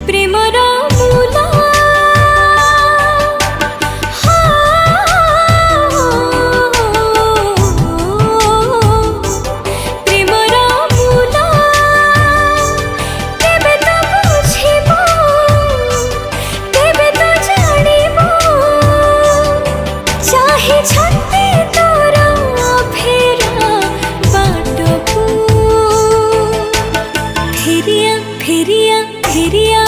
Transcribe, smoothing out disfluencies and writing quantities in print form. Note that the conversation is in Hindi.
प्रेमर मूल प्रेमर मूल केबे तो बुझिबो केबे तो जानिबो चाहे छते तोर फेरा बाटको फेरिया फेरिया फेरिया